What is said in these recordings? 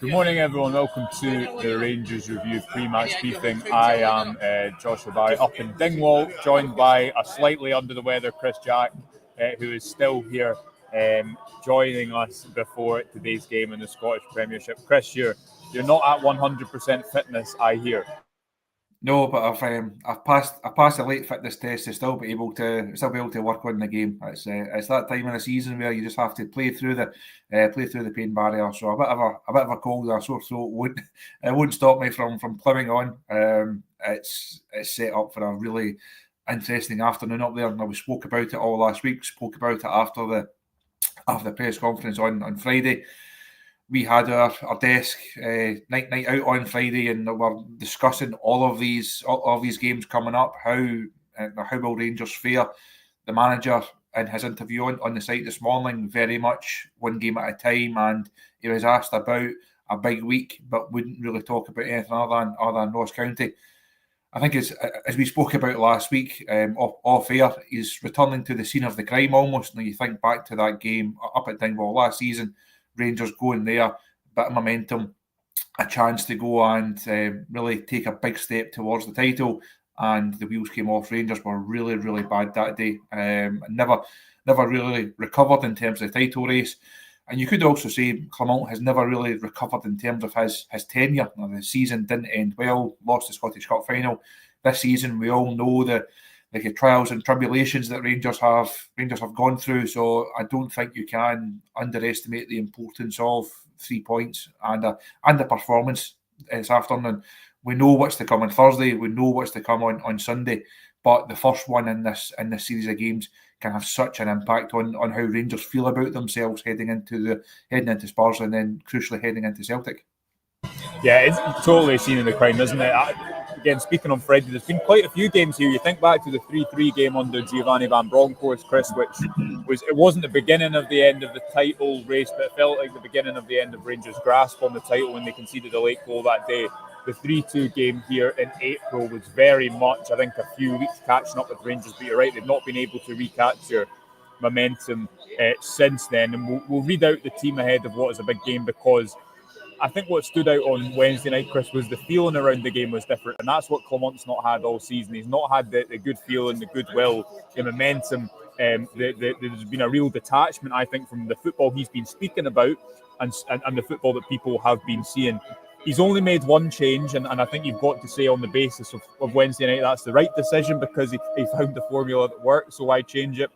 Good morning, everyone. Welcome to the Rangers Review pre-match briefing. I am Joshua Barrie up in Dingwall, joined by a slightly under the weather Chris Jack, who is still here joining us before today's game in the Scottish Premiership. Chris, you're not at 100% fitness, I hear. No, but I've passed the late fitness test to still be able to work on the game. It's that time of the season where you just have to play through the pain barrier. So a bit of a cold or a sore throat won't stop me from ploughing on. It's set up for a really interesting afternoon up there. And we spoke about it all last week. Spoke about it after the press conference on Friday. We had our desk night out on Friday, and we're discussing all of these games coming up. How will Rangers fare? The manager in his interview on the site this morning, very much one game at a time, and he was asked about a big week, but wouldn't really talk about anything other than Ross County. I think as we spoke about last week, off air, he's returning to the scene of the crime almost. Now you think back to that game up at Dingwall last season. Rangers going there, bit of momentum, a chance to go and really take a big step towards the title, and the wheels came off. Rangers were really, really bad that day. Never really recovered in terms of the title race. And you could also say Clement has never really recovered in terms of his tenure. Now, the season didn't end well, lost the Scottish Cup final. This season, we all know the trials and tribulations that Rangers have gone through. So I don't think you can underestimate the importance of 3 points and the performance this afternoon. We know what's to come on Thursday. We know what's to come on Sunday. But the first one in this series of games can have such an impact on how Rangers feel about themselves heading into Spurs and then crucially heading into Celtic. Yeah, it's totally a scene in the crime, isn't it? Again, speaking on Friday, there's been quite a few games here. You think back to the 3-3 game under Giovanni Van Bronckhorst, Chris, which wasn't the beginning of the end of the title race, but it felt like the beginning of the end of Rangers' grasp on the title when they conceded a late goal that day. The 3-2 game here in April was very much, I think, a few weeks catching up with Rangers, but you're right, they've not been able to recapture momentum since then. And we'll read out the team ahead of what is a big game, because I think what stood out on Wednesday night, Chris, was the feeling around the game was different. And that's what Clement's not had all season. He's not had the good feeling, the goodwill, the momentum. There's been a real detachment, I think, from the football he's been speaking about and the football that people have been seeing. He's only made one change, and I think you've got to say on the basis of Wednesday night that's the right decision, because he found the formula that worked, so why change it?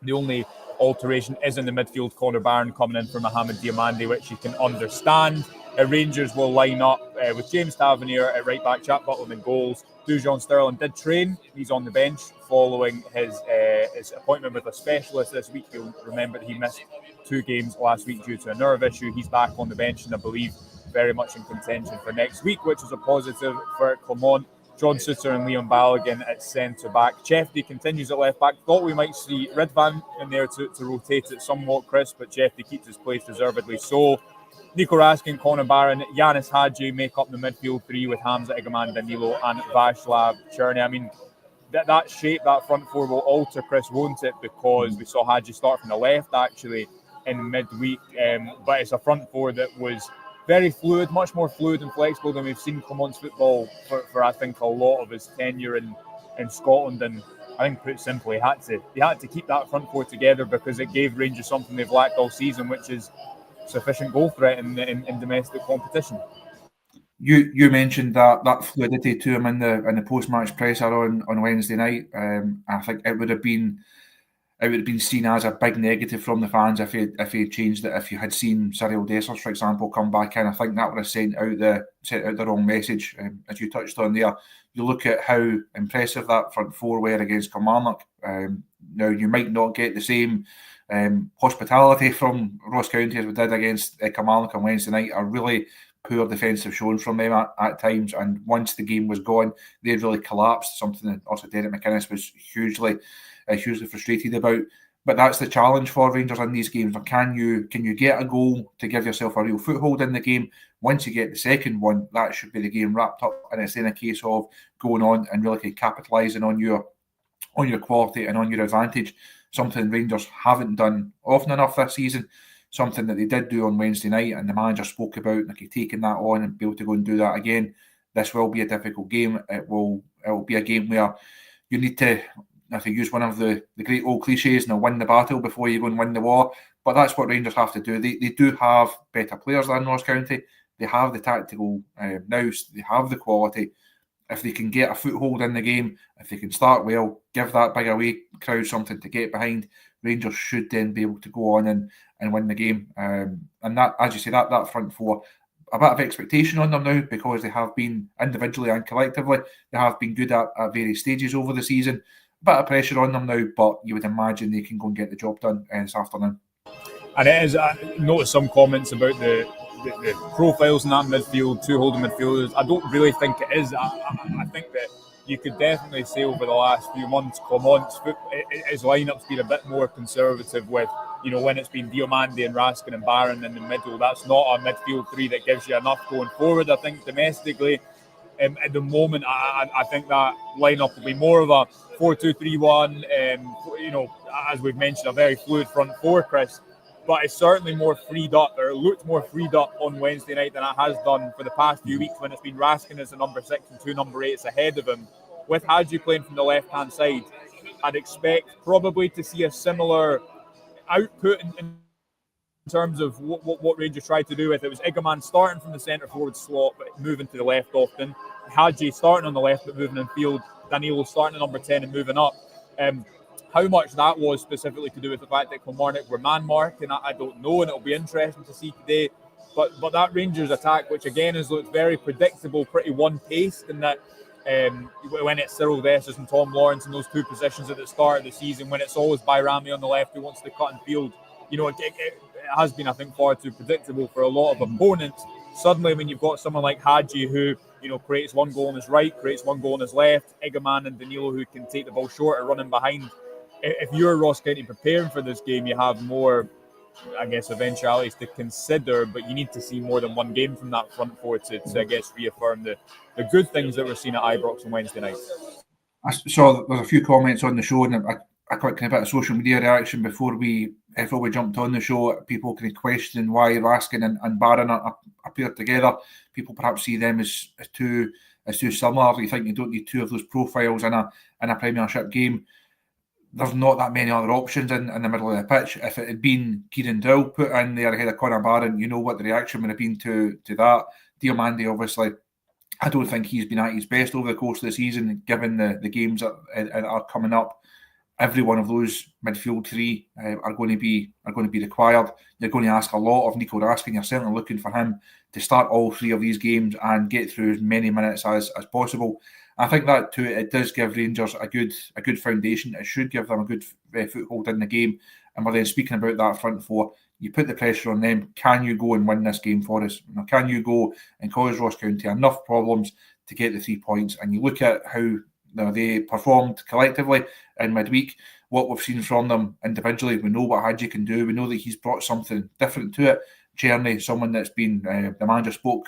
The only alteration is in the midfield, Conor Barron coming in for Mohamed Diamandi, which you can understand. Rangers will line up with James Tavernier at right back, Chap Butland in goals. Dujon Sterling did train. He's on the bench following his appointment with a specialist this week. You'll remember that he missed 2 games last week due to a nerve issue. He's back on the bench, and I believe very much in contention for next week, which is a positive for Clement. John Suter and Leon Balogun at centre-back. Chefty continues at left-back. Thought we might see Ridvan in there to rotate it somewhat, Chris, but Chefty keeps his place deservedly so. Nico Raskin, Conor Barron, Yanis Hadji make up the midfield 3 with Hamza Igaman, Danilo and Václav Černý. I mean, that shape, that front 4 will alter, Chris, won't it? Because we saw Hadji start from the left, actually, in midweek. But it's a front 4 that was very fluid, much more fluid and flexible than we've seen Clement's football for I think, a lot of his tenure in Scotland. And I think, put simply, he had to keep that front 4 together, because it gave Rangers something they've lacked all season, which is sufficient goal threat in domestic competition. You mentioned that fluidity to him in the post-match presser on Wednesday night. I think it would have been seen as a big negative from the fans if he changed it. If you had seen Cyril Dessers, for example, come back in, I think that would have sent out the wrong message. As you touched on there, you look at how impressive that front 4 were against Kilmarnock. Now you might not get the same hospitality from Ross County as we did against Kilmarnock on Wednesday night. A really poor defensive showing from them at times, and once the game was gone, they really collapsed. Something that also Derek McInnes was hugely frustrated about. But that's the challenge for Rangers in these games. Or can you get a goal to give yourself a real foothold in the game? Once you get the second one, that should be the game wrapped up, and it's then a case of going on and really capitalising on your quality and on your advantage. Something Rangers haven't done often enough this season. something that they did do on Wednesday night, and the manager spoke about like taking that on and be able to go and do that again. This will be a difficult game. It will be a game where you need to, if you use one of the great old cliches, win the battle before you go and win the war. But that's what Rangers have to do. They do have better players than Ross County. They have the tactical nous. They have the quality. If they can get a foothold in the game, if they can start well, give that big away crowd something to get behind, Rangers should then be able to go on and win the game. And that, as you say, that front four, a bit of expectation on them now because they have been individually and collectively, they have been good at various stages over the season. A bit of pressure on them now, but you would imagine they can go and get the job done this afternoon. And it is, I noticed some comments about the profiles in that midfield, two holding midfielders. I don't really think it is. I think that you could definitely say over the last few months, Clement's his lineup's been a bit more conservative with, when it's been Diomande and Raskin and Barron in the middle. That's not a midfield three that gives you enough going forward. I think domestically, at the moment, I think that lineup will be more of a 4-2-3-1. As we've mentioned, a very fluid front four, Chris. But it's certainly more freed up, or it looked more freed up on Wednesday night than it has done for the past few weeks when it's been Raskin as the number 6 and 2 number 8s ahead of him. With Hadji playing from the left-hand side, I'd expect probably to see a similar output in terms of what Rangers tried to do with it. It was Igaman starting from the centre forward slot but moving to the left often. Hadji starting on the left but moving in field. Danilo starting at number 10 and moving up. How much that was specifically to do with the fact that Kilmarnock were man-marking, I don't know, and it'll be interesting to see today. But that Rangers attack, which again has looked very predictable, pretty one-paced, in that when it's Cyril Dessers and Tom Lawrence in those two positions at the start of the season, when it's always Bayrami on the left who wants to cut in field, it has been, I think, far too predictable for a lot of opponents. Suddenly, when you've got someone like Hadji who, creates one goal on his right, creates one goal on his left, Igaman and Danilo who can take the ball short or running behind. If you're Ross County preparing for this game, you have more, I guess, eventualities to consider, but you need to see more than one game from that front four to I guess, reaffirm the good things that we're seeing at Ibrox on Wednesday night. I saw there's a few comments on the show, and a quick kind of bit of social media reaction before we jumped on the show. People kind of questioning why Raskin and Barron are paired together. People perhaps see them as too similar. You think you don't need two of those profiles in a Premiership game. There's not that many other options in the middle of the pitch. If it had been Kieran Dowell put in there ahead of Conor Barron, you know what the reaction would have been to that. Diomande, obviously, I don't think he's been at his best over the course of the season, given the games that are coming up. Every one of those midfield three are going to be required. You're going to ask a lot of Nico Raskin. You're certainly looking for him to start all three of these games and get through as many minutes as possible. I think that too, it does give Rangers a good foundation. It should give them a good foothold in the game. And we're then speaking about that front four. You put the pressure on them. Can you go and win this game for us? Can you go and cause Ross County enough problems to get the 3 points? And you look at how they performed collectively in midweek, what we've seen from them individually. We know what Hadji can do. We know that he's brought something different to it. Cherny, someone that's been, the manager spoke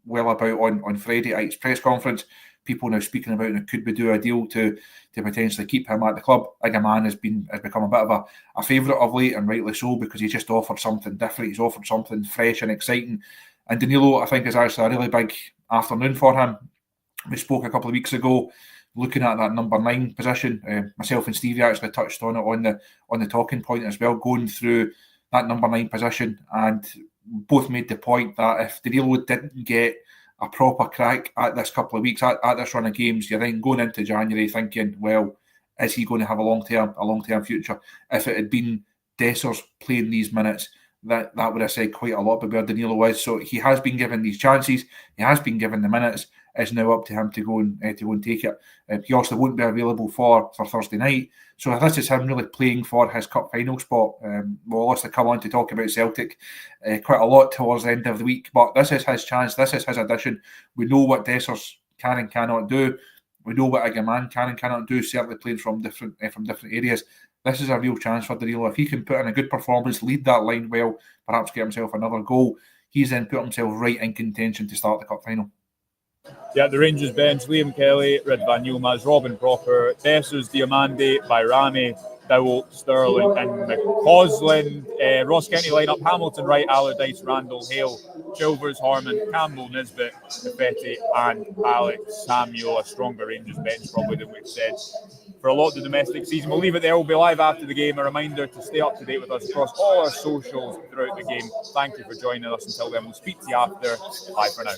well about on Friday at his press conference. People now speaking about could we do a deal to potentially keep him at the club. Igaman has become a bit of a favourite of late, and rightly so, because he just offered something different. He's offered something fresh and exciting. And Danilo, I think, is actually a really big afternoon for him. We spoke a couple of weeks ago, looking at that number 9 position. Myself and Stevie actually touched on it on the talking point as well, going through that number 9 position, and both made the point that if Danilo didn't get a proper crack at this couple of weeks, at this run of games, you're then going into January thinking, well, is he going to have a long-term future? If it had been Dessers playing these minutes, that would have said quite a lot about where Danilo is. So he has been given these chances, he has been given the minutes. It's now up to him to go and take it. He also won't be available for Thursday night. So this is him really playing for his cup final spot. We'll also come on to talk about Celtic quite a lot towards the end of the week. But this is his chance. This is his addition. We know what Dessers can and cannot do. We know what Igaman can and cannot do, certainly playing from different areas. This is a real chance for Danilo. If he can put in a good performance, lead that line well, perhaps get himself another goal, he's then put himself right in contention to start the cup final. Yeah, the Rangers bench: Liam Kelly, Ridvan Yilmaz, Robin Proper, Dessers, Diomande, Bayrami, Dowell, Sterling, and McCausland. Ross County lineup: Hamilton, Wright, Allardyce, Randall, Hale, Chilvers, Harmon, Campbell, Nisbet, Perfetti, and Alex Samuel. A stronger Rangers bench probably than we've said for a lot of the domestic season. We'll leave it there. We'll be live after the game. A reminder to stay up to date with us across all our socials throughout the game. Thank you for joining us. Until then, we'll speak to you after. Bye for now.